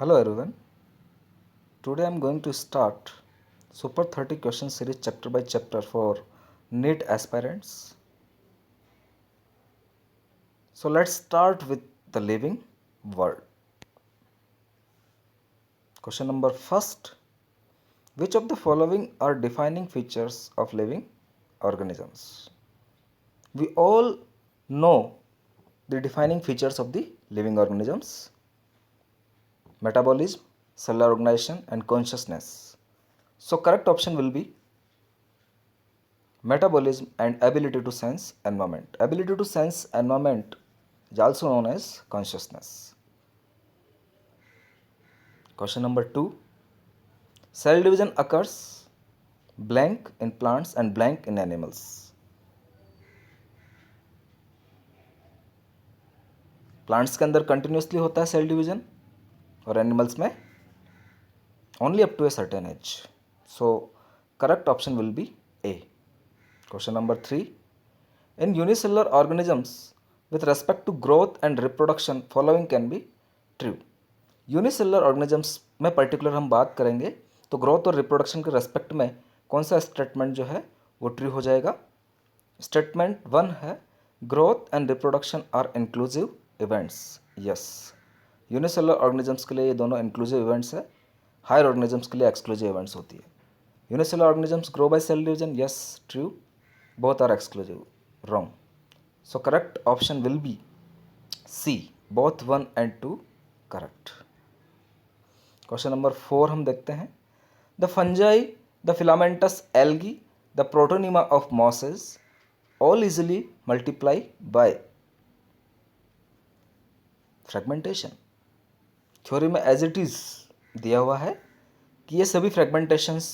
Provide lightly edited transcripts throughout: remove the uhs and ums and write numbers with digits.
Hello everyone. Today I am going to start Super 30 question series chapter by chapter for NEET aspirants. So let's start with the living world. Question number first. Which of the following are defining features of living organisms? We all know the defining features of the living organisms: metabolism, cellular organization and consciousness. So correct option will be metabolism and ability to sense environment. Ability to sense environment is also known as consciousness. Question number 2. Cell division occurs blank in plants and blank in animals. Plants के अंदर continuously होता है cell division और animals में only up to a certain age. So correct option will be A. Question number 3. In unicellular organisms, with respect to growth and reproduction, following can be true. Unicellular organisms में particular हम बात करेंगे तो growth और reproduction के respect में कौन सा स्टेटमेंट जो है वो ट्रू हो जाएगा. स्टेटमेंट 1 है growth and reproduction are inclusive events. Yes, unicellular organisms के लिए ये दोनों इंक्लूसिव इवेंट्स है. हायर ऑर्गेनिजम्स के लिए एक्सक्लूसिव इवेंट्स होती है. Unicellular organisms grow by cell division. Yes, true. Both are exclusive. Wrong. So correct option will be C. Both 1 and 2 correct. Question number 4 हम देखते हैं. The fungi, the filamentous algae, the protonema of mosses all easily multiply by fragmentation. Theory में as it is दिया हुआ है कि ये सभी फ्रेगमेंटेशंस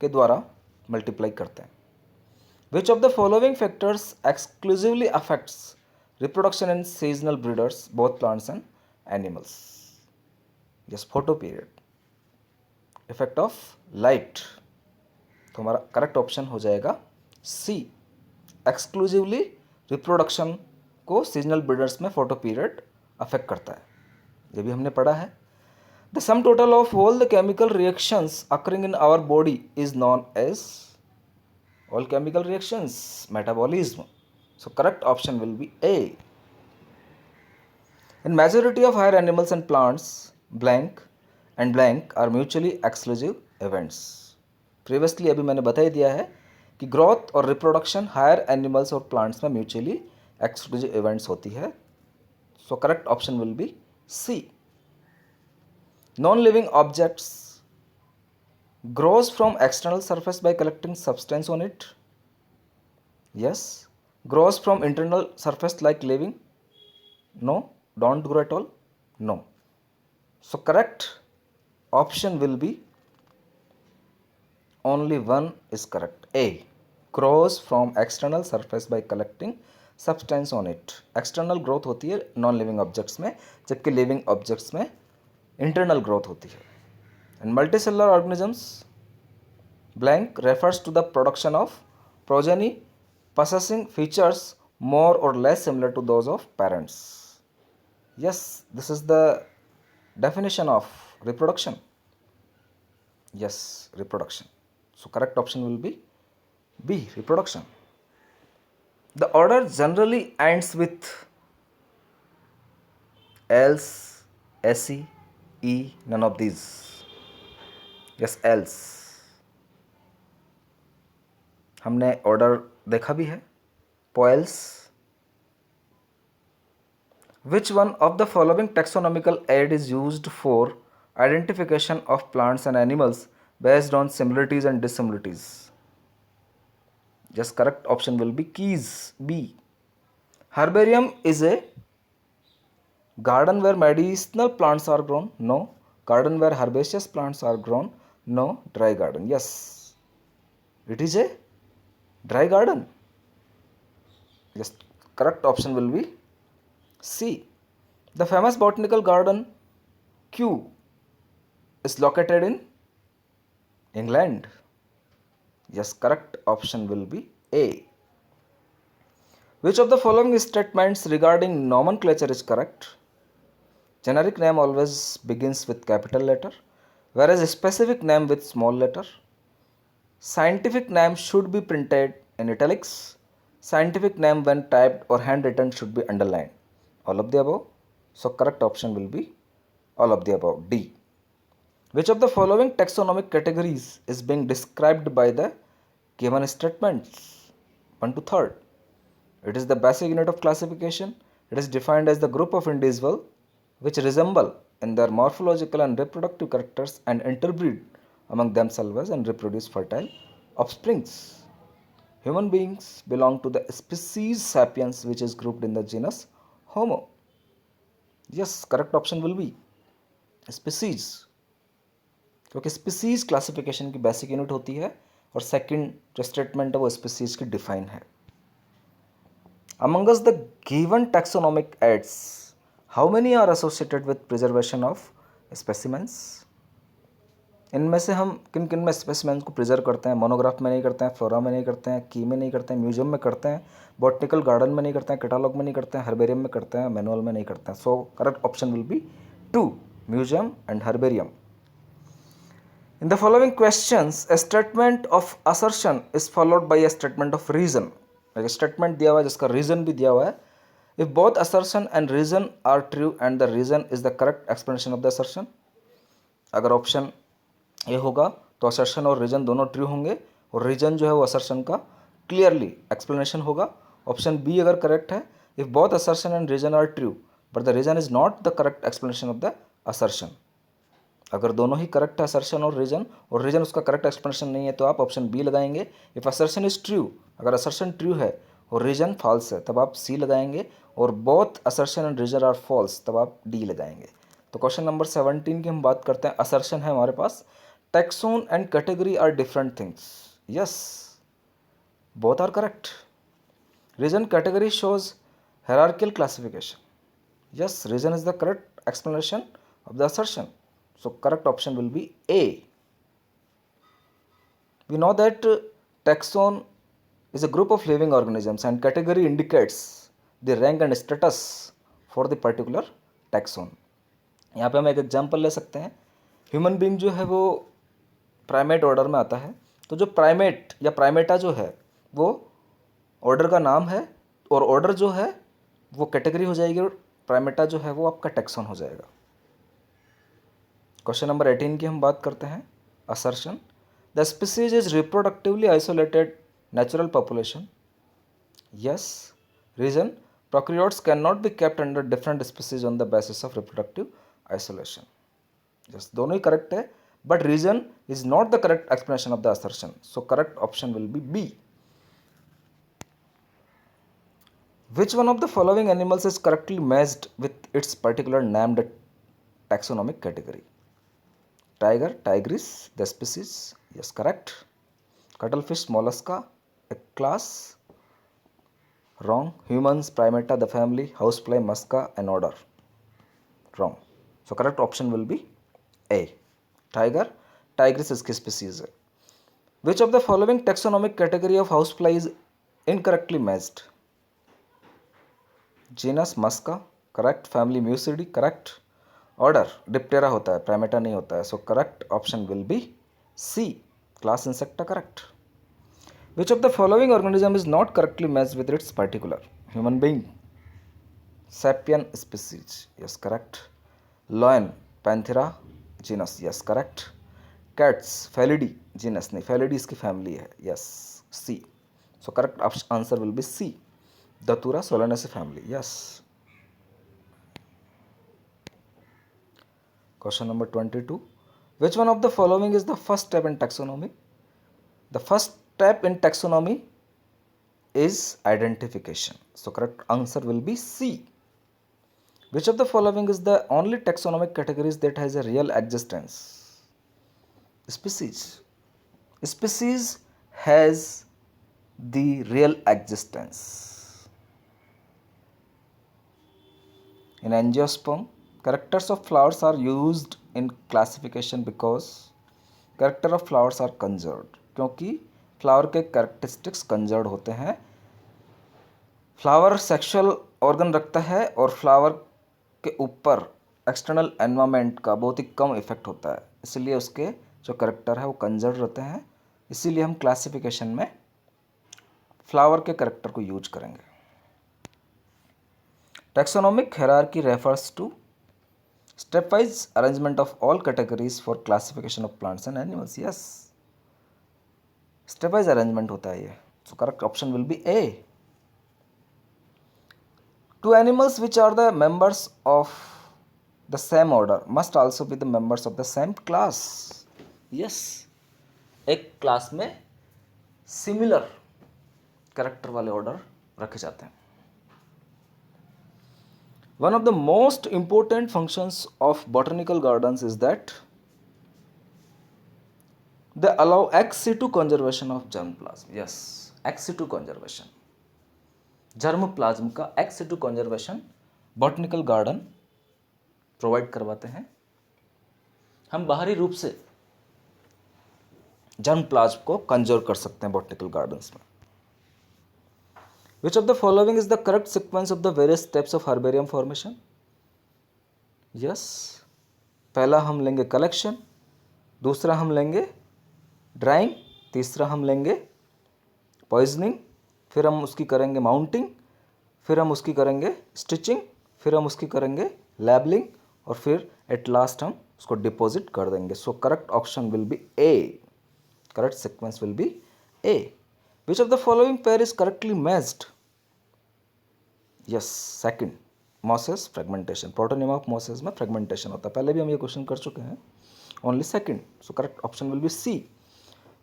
के द्वारा मल्टीप्लाई करते हैं. Which of the following factors exclusively affects reproduction in seasonal breeders, both plants and animals? Yes, photoperiod. Effect of light. तो हमारा करेक्ट ऑप्शन हो जाएगा सी. एक्सक्लूसिवली रिप्रोडक्शन को सीजनल ब्रीडर्स में फोटोपीरियड अफेक्ट करता है. ये भी हमने पढ़ा है. The sum total of all the chemical reactions occurring in our body is known as all chemical reactions, metabolism. So correct option will be A. In majority of higher animals and plants, blank and blank are mutually exclusive events. Previously अभी मैंने बता ही दिया है कि growth और reproduction higher animals और plants में mutually exclusive events होती है. So correct option will be C. Non living objects grows from external surface by collecting substance on it. Yes. Grows from internal surface like living. No. Don't grow at all. No. So correct option will be only one is correct. A. Grows from external surface by collecting substance on it. External growth होती है non living objects में, जबकि living objects में internal growth होती है. And multicellular organisms, blank refers to the production of progeny possessing features more or less similar to those of parents. Yes, this is the definition of reproduction. Yes, reproduction. So correct option will be B, reproduction. The order generally ends with else, se, e, none of these. Yes, else. हमने order देखा भी है. पोएल्स. Which one of the following taxonomical aid is used for identification of plants and animals based on similarities and dissimilarities? Just correct option will be keys B. Herbarium is a garden where medicinal plants are grown. No. Garden where herbaceous plants are grown. No. Dry garden. Yes, it is a dry garden. Yes, correct option will be C. The famous botanical garden Kew is located in England. Yes, correct option will be A. Which of the following statements regarding nomenclature is correct? Generic name always begins with capital letter, whereas a specific name with small letter. Scientific name should be printed in italics. Scientific name when typed or handwritten should be underlined. All of the above. So correct option will be all of the above, D. Which of the following taxonomic categories is being described by the given statements? 1 to 3rd. It is the basic unit of classification. It is defined as the group of individuals which resemble in their morphological and reproductive characters and interbreed among themselves and reproduce fertile offsprings. Human beings belong to the species sapiens, which is grouped in the genus Homo. Yes, correct option will be species, क्योंकि species classification की basic unit होती है और second जो statement है वो species की define है. Among us the given taxonomic aids, how many are associated with preservation of specimens? इनमें से हम किन किन में स्पेसिमेंस को प्रिजर्व करते हैं? मोनोग्राफ में नहीं करते हैं, फ्लोरा में नहीं करते हैं, की में नहीं करते हैं, म्यूजियम में करते हैं, बॉटनिकल गार्डन में नहीं करते हैं, कैटालॉग में नहीं करते हैं, हर्बेरियम में करते हैं, मैनुअल में नहीं करते हैं. So correct option will B 2, museum and herbarium. In the following questions, a statement of assertion is followed by a statement of reason. एक स्टेटमेंट दिया हुआ है जिसका रीजन भी दिया हुआ है. If both assertion and reason are true and the reason is the correct explanation of the assertion. अगर ऑप्शन ए होगा तो असर्शन और रीजन दोनों ट्रू होंगे और रीजन जो है वो असर्शन का क्लियरली एक्सप्लेनेशन होगा. ऑप्शन बी अगर करेक्ट है, if both assertion and reason are true but the reason is not the correct explanation of the assertion. अगर दोनों ही करेक्ट है, असर्शन और रीजन उसका करेक्ट एक्सप्लेनेशन नहीं है, तो आप ऑप्शन बी लगाएंगे. इफ असर्शन इज ट्रू, अगर असर्शन ट्रू है और रीजन फॉल्स है तब आप सी लगाएंगे, और both assertion and reason are false तब आप डी लगाएंगे. तो क्वेश्चन नंबर 17 की हम बात करते हैं. असर्शन है हमारे पास, taxon and category are different things. Yes, both are correct. Reason category shows hierarchical classification. Yes, reason is the correct explanation of the assertion. So correct option will be A. We know that taxon is a group of living organisms and category indicates the rank and status for the particular taxon. यहाँ पे हम एक example ले सकते हैं. Human being जो है वो प्राइमेट ऑर्डर में आता है, तो जो प्राइमेट या प्राइमेटा जो है वो ऑर्डर का नाम है और ऑर्डर जो है वो कैटेगरी हो जाएगी और प्राइमेटा जो है वो आपका टैक्सॉन हो जाएगा. क्वेश्चन नंबर 18 की हम बात करते हैं. Assertion, the species is reproductively isolated natural population. Yes. Reason, prokaryotes can not be kept under different species on the basis of reproductive isolation. Yes, दोनों ही करेक्ट है, but reason is not the correct explanation of the assertion. So correct option will be B. Which one of the following animals is correctly matched with its particular named taxonomic category? Tiger, tigris, the species. Yes, correct. Cuttlefish, mollusca, a class. Wrong. Humans, primata, the family. Housefly, musca, an order. Wrong. So correct option will be A. Tiger, tigris इसकी species है. Which of the following taxonomic category of house fly is incorrectly matched? Genus Musca, correct. Family Muscidae, correct. Order Diptera होता है, Primata नहीं होता है. So correct option will be C, class Insecta, correct. Which of the following organism is not correctly matched with its particular? Human being, sapien species. Yes, correct. Lion, Panthera genus. Yes, correct. Cats, Felidae genus नहीं, Felidae इसकी family है. Yes, C. So correct answer will be C, Datura Solanaceae family. Yes. Question number 22. Which one of the following is the first step in taxonomy? The first step in taxonomy is identification. So correct answer will be C. Which of the following is the only taxonomic categories that has a real existence? Species. Species has the real existence. In angiosperm, characters of flowers are used in classification because character of flowers are conserved. क्योंकि flower के characteristics conserve होते हैं. Flower sexual organ रखता है और flower के ऊपर external environment का बहुत ही कम इफेक्ट होता है, इसलिए उसके जो करेक्टर है वो कंजर्व रहते हैं। इसीलिए हम क्लासिफिकेशन में फ्लावर के करेक्टर को यूज करेंगे। Taxonomic hierarchy refers to stepwise arrangement of all categories for classification of plants and animals. Yes, stepwise arrangement होता है ये. So correct option will be A. Two animals which are the members of the same order must also be the members of the same class. Yes, एक class में similar character वाले order रखे जाते हैं. One of the most important functions of botanical gardens is that they allow ex situ conservation of germplasm. Yes, ex situ conservation. Germplasm का ex situ conservation botanical garden provide करवाते हैं. हम बाहरी रूप से जर्मप्लाज्म को कंजर्व कर सकते हैं बॉटनिकल गार्डन्स में. Which of the following is the correct sequence of the various steps of herbarium formation? Yes, पहला हम लेंगे कलेक्शन, दूसरा हम लेंगे ड्राइंग, तीसरा हम लेंगे पॉइजनिंग, फिर हम उसकी करेंगे माउंटिंग, फिर हम उसकी करेंगे स्टिचिंग, फिर हम उसकी करेंगे लेबलिंग और फिर एट लास्ट हम उसको डिपॉजिट कर देंगे. सो correct option will be A. Correct sequence will be A. Which of the following pair is correctly matched? Yes, second. Mosses fragmentation. Protonium of mosses में fragmentation होता है. पहले भी हम ये क्वेश्चन कर चुके हैं. Only second. So correct option will be C.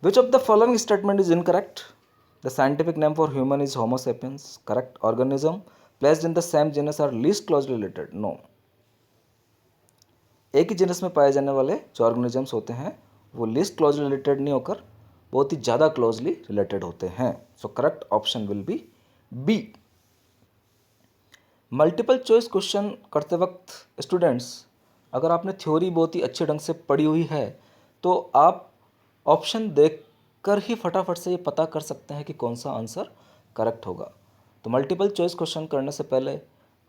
Which of the following statement is incorrect? The scientific name for human is Homo sapiens. Correct. Organism placed in the same genus are least closely related. No. एक ही genus में पाए जाने वाले जो organisms होते हैं वो least closely related नहीं होकर बहुत ही ज़्यादा क्लोजली रिलेटेड होते हैं. So correct option will be B. Multiple choice question करते वक्त स्टूडेंट्स अगर आपने थ्योरी बहुत ही अच्छे ढंग से पढ़ी हुई है तो आप ऑप्शन देखकर ही फटाफट से ये पता कर सकते हैं कि कौन सा आंसर करेक्ट होगा. तो मल्टीपल चॉइस क्वेश्चन करने से पहले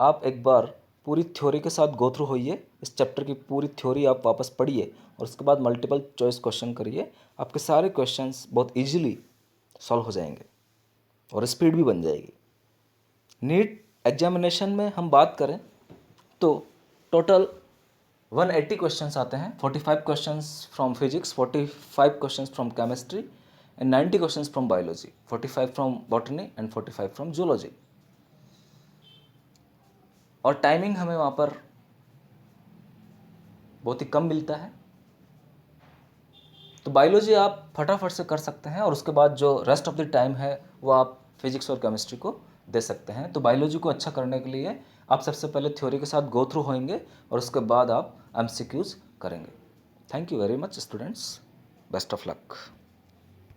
आप एक बार पूरी थ्योरी के साथ गो थ्रू होइए. इस चैप्टर की पूरी थ्योरी आप वापस पढ़िए और उसके बाद मल्टीपल चॉइस क्वेश्चन करिए. आपके सारे क्वेश्चंस बहुत इजीली सॉल्व हो जाएंगे और स्पीड भी बन जाएगी. नीट एग्जामिनेशन में हम बात करें तो टोटल 180 क्वेश्चंस आते हैं. 45 questions from physics, 45 questions from chemistry and 90 questions from biology, 45 from botany and 45 from zoology. और टाइमिंग हमें वहाँ पर बहुत ही कम मिलता है. तो बायोलॉजी आप फटाफट से कर सकते हैं और उसके बाद जो रेस्ट ऑफ द टाइम है वो आप फिजिक्स और केमिस्ट्री को दे सकते हैं. तो बायोलॉजी को अच्छा करने के लिए आप सबसे पहले थ्योरी के साथ गो थ्रू होंगे और उसके बाद आप एमसीक्यूज करेंगे. Thank you very much students. Best of luck.